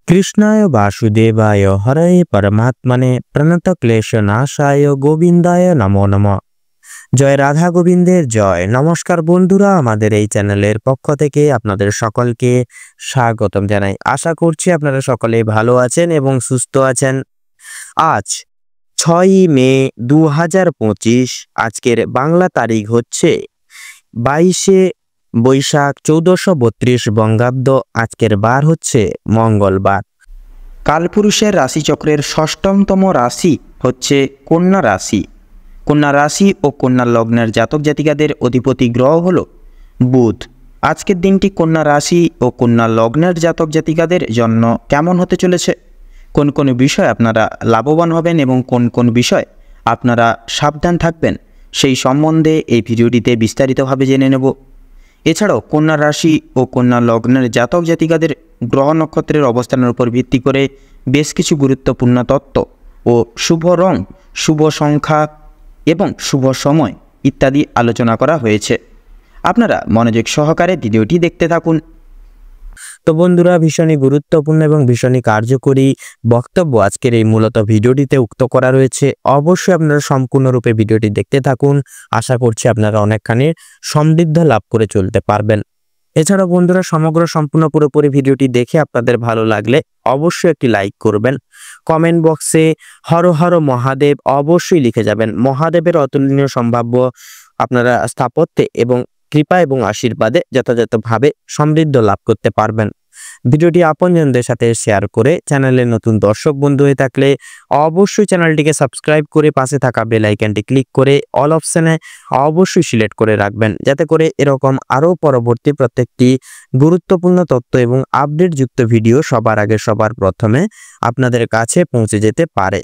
কৃষ্ণায় বাসুদেবায় হরে পরমাত্মনে প্রণতক্লেশনাশায় গোবিন্দায় নমো নমঃ। জয় রাধা গোবিন্দের জয়। নমস্কার বন্ধুরা, আমাদের এই চ্যানেলের পক্ষ থেকে আপনাদের সকলকে স্বাগতম জানাই। আশা করছি আপনারা সকলে ভালো আছেন এবং সুস্থ আছেন। আজ 6ই মে 2025, আজকের বাংলা তারিখ হচ্ছে 22শে বৈশাখ 1432 বঙ্গাব্দ। আজকের বার হচ্ছে মঙ্গলবার। কালপুরুষের রাশিচক্রের ষষ্ঠতম রাশি হচ্ছে কন্যা রাশি। কন্যা রাশি ও কন্যা লগ্নের জাতক জাতিকাদের অধিপতি গ্রহ হল বুধ। আজকের দিনটি কন্যা রাশি ও কন্যা লগ্নের জাতক জাতিকাদের জন্য কেমন হতে চলেছে, কোন কোন বিষয় আপনারা লাভবান হবেন এবং কোন কোন বিষয় আপনারা সাবধান থাকবেন, সেই সম্বন্ধে এই ভিডিওটিতে বিস্তারিতভাবে জেনে নেব। এছাড়াও কন্যা রাশি ও কন্যা লগ্নের জাতক জাতিকাদের গ্রহ নক্ষত্রের অবস্থানের উপর ভিত্তি করে বেশ কিছু গুরুত্বপূর্ণ তত্ত্ব ও শুভ রং, শুভ সংখ্যা এবং শুভ সময় ইত্যাদি আলোচনা করা হয়েছে। আপনারা মনোযোগ সহকারে ভিডিওটি দেখতে থাকুন। তো বন্ধুরা, ভীষণই গুরুত্বপূর্ণ এবং ভীষণই কার্যকরী বক্তব্য আজকের এই মূলত ভিডিওটিতে উক্ত করা রয়েছে। অবশ্যই আপনারা সম্পূর্ণরূপে ভিডিওটি দেখতে থাকুন। আশা করছি আপনারা অনেকখানি সমৃদ্ধ লাভ করে চলতে পারবেন। এছাড়া বন্ধুরা, সমগ্র সম্পূর্ণ পুরোপুরি ভিডিওটি দেখে আপনাদের ভালো লাগলে অবশ্যই একটি লাইক করবেন। কমেন্ট বক্সে হর হর মহাদেব অবশ্যই লিখে যাবেন। মহাদেবের অতুলনীয় সম্ভাব্য আপনারা স্থাপত্যে এবং কৃপা এবং আশীর্বাদে যথাযথভাবে সমৃদ্ধ লাভ করতে পারবেন। ভিডিওটি আপনজনদের সাথে শেয়ার করে চ্যানেলের নতুন দর্শক বন্ধু হয়ে থাকলে অবশ্যই চ্যানেলটিকে সাবস্ক্রাইব করে পাশে থাকা বেল আইকনটি ক্লিক করে অল অপশনে অবশ্যই সিলেক্ট করে রাখবেন, যাতে করে এরকম আরও পরবর্তী প্রত্যেকটি গুরুত্বপূর্ণ তথ্য এবং আপডেটযুক্ত ভিডিও সবার আগে সবার প্রথমে আপনাদের কাছে পৌঁছে যেতে পারে।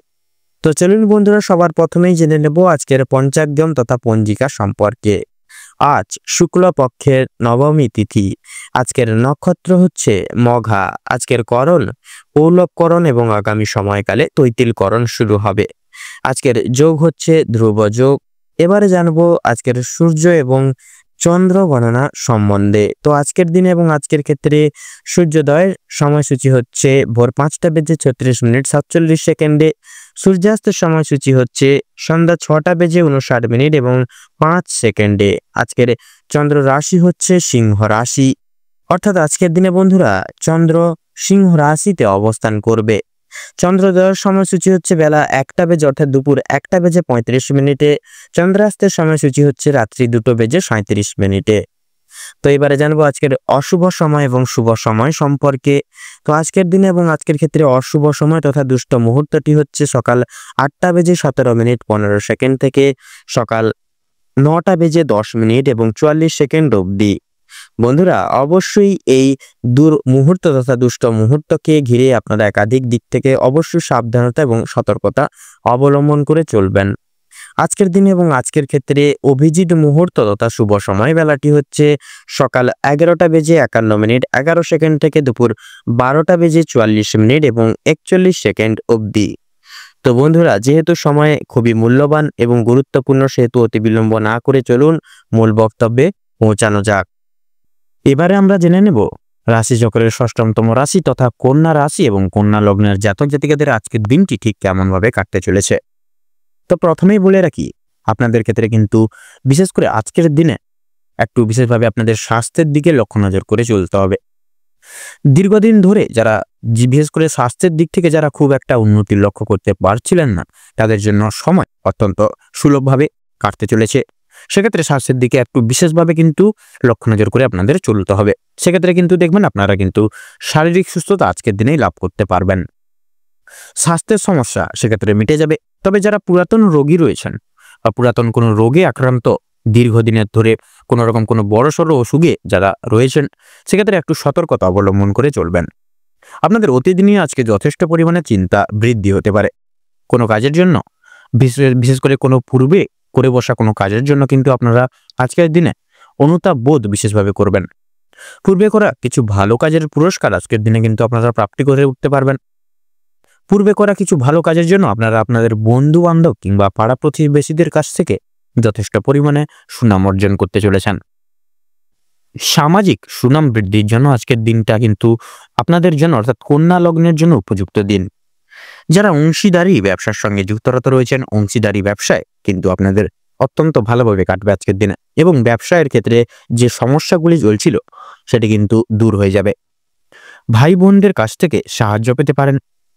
তো চলুন বন্ধুরা, সবার প্রথমেই জেনে নেব আজকের পঞ্চাঙ্গম তথা পঞ্জিকা সম্পর্কে। আজ শুক্লপক্ষের নবমী তিথি। আজকের নক্ষত্র হচ্ছে মঘা। আজকের করণ পৌলবকরণ এবং আগামী সময়কালে তৈতিলকরণ শুরু হবে। আজকের যোগ হচ্ছে ধ্রুব যোগ। এবারে জানবো আজকের সূর্য এবং চন্দ্র গণনা সম্বন্ধে। তো আজকের দিনে এবং আজকের ক্ষেত্রে সূর্যোদয়ের সময়সূচি হচ্ছে ভোর 5:36:47 সূর্যাস্তের সময়সূচি হচ্ছে সন্ধ্যা 6:59 এবং 5 সেকেন্ডে। আজকের চন্দ্র রাশি হচ্ছে সিংহ রাশি। অর্থাৎ আজকের দিনে বন্ধুরা চন্দ্র সিংহ রাশিতে অবস্থান করবে। চন্দ্রোদয়ের সময়সূচি হচ্ছে বেলা 1টা বেজে অর্থাৎ দুপুর 1:35। চন্দ্রাস্তের সময়সূচি হচ্ছে রাত্রি 2:37। তো এবারে জানবো আজকের অশুভ সময় এবং শুভ সময় সম্পর্কে। তো আজকের দিনে এবং আজকের ক্ষেত্রে অশুভ সময় তথা দুষ্ট মুহূর্তটি হচ্ছে সকাল 8:17:15 থেকে সকাল 9:10 এবং 44 সেকেন্ড অবধি। বন্ধুরা, অবশ্যই এই মুহূর্ত তথা দুষ্ট মুহূর্তকে ঘিরে আপনারা একাধিক দিক থেকে অবশ্যই সাবধানতা এবং সতর্কতা অবলম্বন করে চলবেন। আজকের দিনে এবং আজকের ক্ষেত্রে অভিজিৎ মুহূর্ত তথা শুভ সময় বেলাটি হচ্ছে সকাল 11:51 থেকে দুপুর 12:44 এবং 41 সেকেন্ড অবধি। তো বন্ধুরা, যেহেতু সময় খুবই মূল্যবান এবং গুরুত্বপূর্ণ, সেহেতু অতি বিলম্ব না করে চলুন মূল বক্তব্যে পৌঁছানো যাক। এবারে আমরা জেনে নেব রাশিচক্রের ষষ্ঠতম রাশি তথা কন্যা রাশি এবং কন্যা লগ্নের জাতক জাতিকাদের আজকের দিনটি ঠিক কেমনভাবে কাটতে চলেছে। তো প্রথমেই বলে রাখি, আপনাদের ক্ষেত্রে কিন্তু বিশেষ করে আজকের দিনে একটু বিশেষভাবে আপনাদের স্বাস্থ্যের দিকে লক্ষ্য নজর করে চলতে হবে। দীর্ঘদিন ধরে যারা বিশেষ করে স্বাস্থ্যের দিক থেকে যারা খুব একটা উন্নতি লক্ষ্য করতে পারছিলেন না, তাদের জন্য সময় অত্যন্ত সুলভভাবে কাটতে চলেছে। সেক্ষেত্রে স্বাস্থ্যের দিকে একটু বিশেষভাবে কিন্তু লক্ষ্য নজর করে আপনাদের চলতে হবে। সেক্ষেত্রে কিন্তু দেখবেন আপনারা কিন্তু শারীরিক সুস্থতা আজকের দিনেই লাভ করতে পারবেন। স্বাস্থ্যের সমস্যা সেক্ষেত্রে মিটে যাবে। তবে যারা পুরাতন রোগী রয়েছেন বা পুরাতন কোনো রোগে আক্রান্ত, দীর্ঘদিনের ধরে কোনো রকম কোনো বড়সড় অসুখে যারা রয়েছেন, সেক্ষেত্রে একটু সতর্কতা অবলম্বন করে চলবেন। আপনাদের অতিদিনই আজকে যথেষ্ট পরিমাণে চিন্তা বৃদ্ধি হতে পারে। কোনো কাজের জন্য বিশেষ করে কোনো পূর্বে করে বসা কোনো কাজের জন্য কিন্তু আপনারা আজকের দিনে অনুতাপ বোধ বিশেষভাবে করবেন। পূর্বে করা কিছু ভালো কাজের পুরস্কার আজকের দিনে কিন্তু আপনারা প্রাপ্তি করে উঠতে পারবেন। পূর্বে করা কিছু ভালো কাজের জন্য আপনারা আপনাদের বন্ধু বান্ধব কিংবা পাড়া প্রতিবেশীদের কাছ থেকে যথেষ্ট পরিমাণে সুনাম অর্জন করতে চলেছেন। সামাজিক সুনাম বৃদ্ধির জন্য আজকের দিনটা কিন্তু আপনাদের জন্য অর্থাৎ কন্যা লগ্নের জন্য উপযুক্ত দিন। যারা অংশীদারি ব্যবসার সঙ্গে যুক্তরত রয়েছেন, অংশীদারি ব্যবসায় কিন্তু আপনাদের অত্যন্ত ভালোভাবে কাটবে আজকের দিনে, এবং ব্যবসায়ের ক্ষেত্রে যে সমস্যাগুলি চলছিল সেটি কিন্তু দূর হয়ে যাবে। ভাই বোনদের কাছ থেকে সাহায্য পেতে পারেন।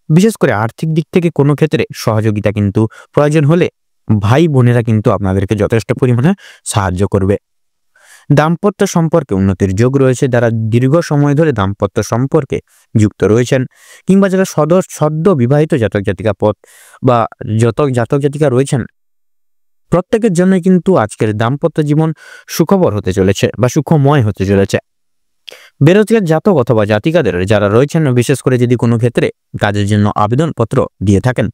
বিশেষ করে আর্থিক দিক থেকে কোনো ক্ষেত্রে সহযোগিতা কিন্তু প্রয়োজন হলে ভাই বোনেরা কিন্তু আপনাদেরকে যথেষ্ট পরিমাণে সাহায্য করবে। দাম্পত্য সম্পর্কে উন্নতির যোগ রয়েছে। যারা দীর্ঘ সময় ধরে দাম্পত্য সম্পর্কে যুক্ত রয়েছেন, কিংবা যারা সদ্য বিবাহিত জাতক জাতিকা পথ বা জাতক জাতিকা রয়েছেন, প্রত্যেকের জন্য কিন্তু আজকের দাম্পত্য জীবন সুখবর হতে চলেছে বা সুখময় হতে চলেছে। বেরোজগার জাতক অথবা জাতিকাদের যারা রয়েছেন, বিশেষ করে যদি কোনো ক্ষেত্রে কাজের জন্য আবেদনপত্র দিয়ে থাকেন,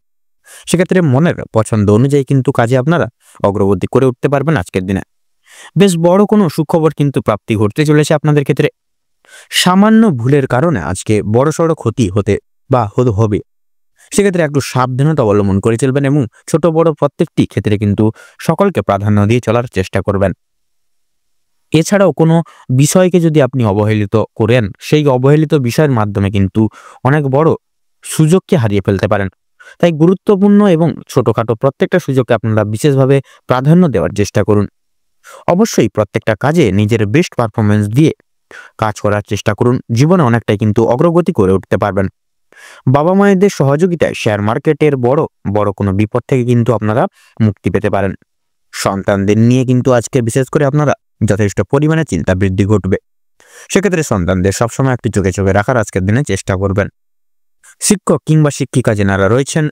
সেক্ষেত্রে মনের পছন্দ অনুযায়ী কিন্তু কাজে আপনারা অগ্রগতি করে উঠতে পারবেন আজকের দিনে। বেশ বড় কোনো সুখবর কিন্তু প্রাপ্তি ঘটতে চলেছে আপনাদের ক্ষেত্রে। সামান্য ভুলের কারণে আজকে বড়সড় ক্ষতি হতে হবে, সেক্ষেত্রে একটু সাবধানতা অবলম্বন করে চলবেন এবং ছোট বড় প্রত্যেকটি ক্ষেত্রে কিন্তু সকলকে প্রাধান্য দিয়ে চলার চেষ্টা করবেন। এছাড়াও কোনো বিষয়কে যদি আপনি অবহেলিত করেন, সেই অবহেলিত বিষয়ের মাধ্যমে কিন্তু অনেক বড় সুযোগকে হারিয়ে ফেলতে পারেন। তাই গুরুত্বপূর্ণ এবং ছোটখাটো প্রত্যেকটা সুযোগকে আপনারা বিশেষভাবে প্রাধান্য দেওয়ার চেষ্টা করুন। অবশ্যই প্রত্যেকটা কাজে নিজের বেস্ট পারফরমেন্স দিয়ে কাজ করার চেষ্টা করুন। জীবনে অনেকটাই কিন্তু অগ্রগতি করে উঠতে পারবেন। বাবা মায়েদের সহযোগিতায় শেয়ার মার্কেটের বড় কোনো বিপদ থেকে কিন্তু আপনারা মুক্তি পেতে পারেন। সন্তানদের নিয়ে কিন্তু আজকে বিশেষ করে আপনারা যথেষ্ট পরিমাণে চিন্তা বৃদ্ধি ঘটবে। সেক্ষেত্রে সন্তানদের সবসময় একটু চোখে চোখে রাখার আজকের দিনে চেষ্টা করবেন। শিক্ষক কিংবা শিক্ষিকা যারা রয়েছেন,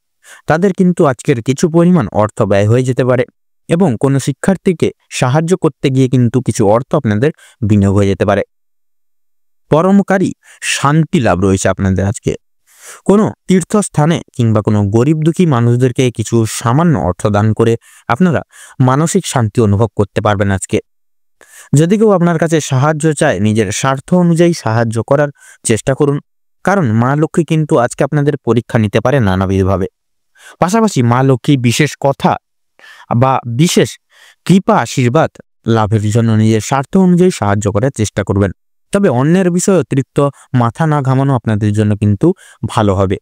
তাদের কিন্তু আজকের কিছু পরিমাণ অর্থ ব্যয় হয়ে যেতে পারে, এবং কোনো শিক্ষার্থীকে সাহায্য করতে গিয়ে কিন্তু কিছু অর্থ আপনাদের বিনিয়োগ হয়ে যেতে পারে। পরমকারী শান্তি লাভ রয়েছে আপনাদের আজকে। কোনো তীর্থস্থানে কিংবা কোনো গরিব দুঃখী মানুষদেরকে কিছু সামান্য অর্থ দান করে আপনারা মানসিক শান্তি অনুভব করতে পারবেন আজকে। যদি কেউ আপনার কাছে সাহায্য চায়, নিজের স্বার্থ অনুযায়ী সাহায্য করার চেষ্টা করুন, কারণ মা লক্ষ্মী কিন্তু আজকে আপনাদের পরীক্ষা নিতে পারে নানাবিধভাবে। পাশাপাশি মা লক্ষ্মী বিশেষ কথা বা বিশেষ কৃপা আশীর্বাদ লাভের জন্য নিজের স্বার্থ অনুযায়ী সাহায্য করার চেষ্টা করবেন। তবে অন্যের বিষয়ে অতিরিক্ত মাথা না ঘামানো আপনাদের জন্য কিন্তু ভালো হবে।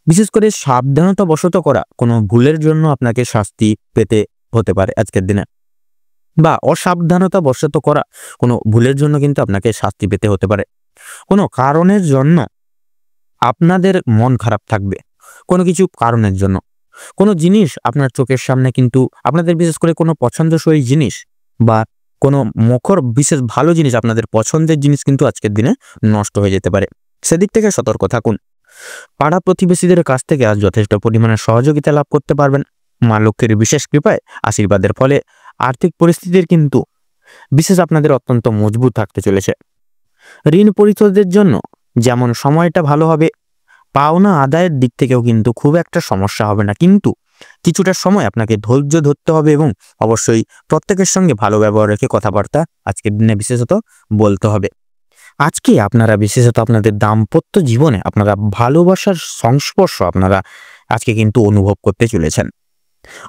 বিশেষ করে সাবধানতা বশত করা কোনো ভুলের জন্য আপনাকে শাস্তি পেতে হতে পারে আজকের দিনে, বা অসাবধানতা বশত করা কোনো ভুলের জন্য কিন্তু আপনাকে শাস্তি পেতে হতে পারে। কোনো কারণের জন্য আপনাদের মন খারাপ থাকবে, কোনো কিছু কারণের জন্য কোনো জিনিস আপনার চোখের সামনে কিন্তু আপনাদের বিশেষ করে কোনো পছন্দসই জিনিস বা কোনো বিশেষ ভালো জিনিস, আপনাদের পছন্দের জিনিস কিন্তু আজকের দিনে নষ্ট হয়ে যেতে পারে। সেদিক থেকে সতর্ক থাকুন। পাড়া প্রতিবেশীদের কাছ থেকে আজ যথেষ্ট পরিমাণে সহযোগিতা লাভ করতে পারবেন। মা লক্ষ্মীর বিশেষ কৃপায় আশীর্বাদের ফলে আর্থিক পরিস্থিতির কিন্তু বিশেষ আপনাদের অত্যন্ত মজবুত থাকতে চলেছে। ঋণ পরিশোধের জন্য যেমন সময়টা ভালো হবে, পাওনা আদায়ের দিক থেকেও কিন্তু খুব একটা সমস্যা হবে না, কিন্তু কিছুটা সময় আপনাকে ধৈর্য ধরতে হবে এবং অবশ্যই প্রত্যেকের সঙ্গে ভালো ব্যবহার রেখে কথাবার্তা আজকের দিনে বিশেষত বলতে হবে। আজকে আপনারা বিশেষত আপনাদের দাম্পত্য জীবনে আপনারা ভালোবাসার সংস্পর্শ আপনারা আজকে কিন্তু অনুভব করতে চলেছেন।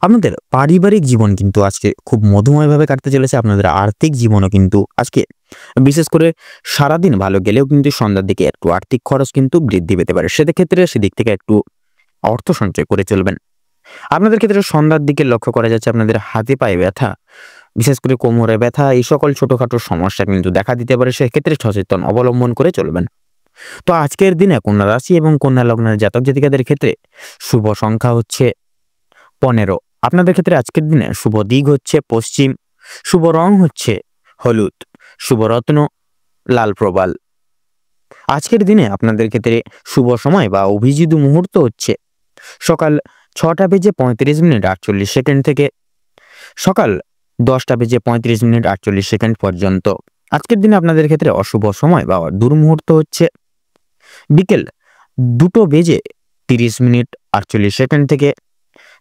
আপনাদের পারিবারিক জীবন কিন্তু আজকে খুব মধুময়ভাবে কাটতে চলেছে। আপনাদের আর্থিক জীবনও কিন্তু আজকে বিশেষ করে সারাদিন ভালো গেলেও কিন্তু সন্ধ্যার দিকে একটু আর্থিক খরচ কিন্তু বৃদ্ধি পেতে পারে। সেদিক থেকে একটু অর্থ সঞ্চয় করে চলবেন। আপনাদের ক্ষেত্রে সন্ধ্যার দিকে লক্ষ্য করা যাচ্ছে আপনাদের হাতে পায়ে ব্যথা, বিশেষ করে কোমরে ব্যথা, এই সকল ছোটখাটো সমস্যা কিন্তু দেখা দিতে পারে। সেক্ষেত্রে সচেতন অবলম্বন করে চলবেন। তো আজকের দিনে কন্যা রাশি এবং কন্যা লগ্নের জাতক জাতিকাদের ক্ষেত্রে শুভ সংখ্যা হচ্ছে 15। আপনাদের ক্ষেত্রে আজকের দিনে শুভ দিক হচ্ছে পশ্চিম, শুভ রং হচ্ছে হলুদ, শুভ রত্ন লাল প্রবাল। আজকের দিনে আপনাদের ক্ষেত্রে শুভ সময় বা অভিজিৎ মুহূর্ত হচ্ছে সকাল 6:35 থেকে সকাল 10:35 পর্যন্ত। আজকের দিনে আপনাদের ক্ষেত্রে অশুভ সময় বা দুর্মুহূর্ত হচ্ছে বিকেল 2:30 থেকে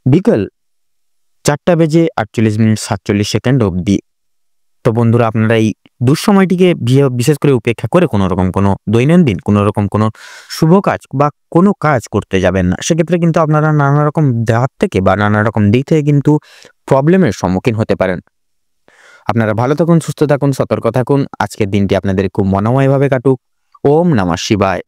বিকেল 4:48 অবধি। তো বন্ধুরা, আপনারা এই দুঃসময়টিকে বিশেষ করে উপেক্ষা করে কোনো দৈনন্দিন কোনো শুভ কাজ বা কোনো কাজ করতে যাবেন না। সেক্ষেত্রে কিন্তু আপনারা নানা রকম ধাপ থেকে বা নানা রকম দিক থেকে কিন্তু প্রবলেমের সম্মুখীন হতে পারেন। আপনারা ভালো থাকুন, সুস্থ থাকুন, সতর্ক থাকুন। আজকের দিনটি আপনাদের খুব মনোময়ভাবে কাটুক। ওম নমঃ শিবায়।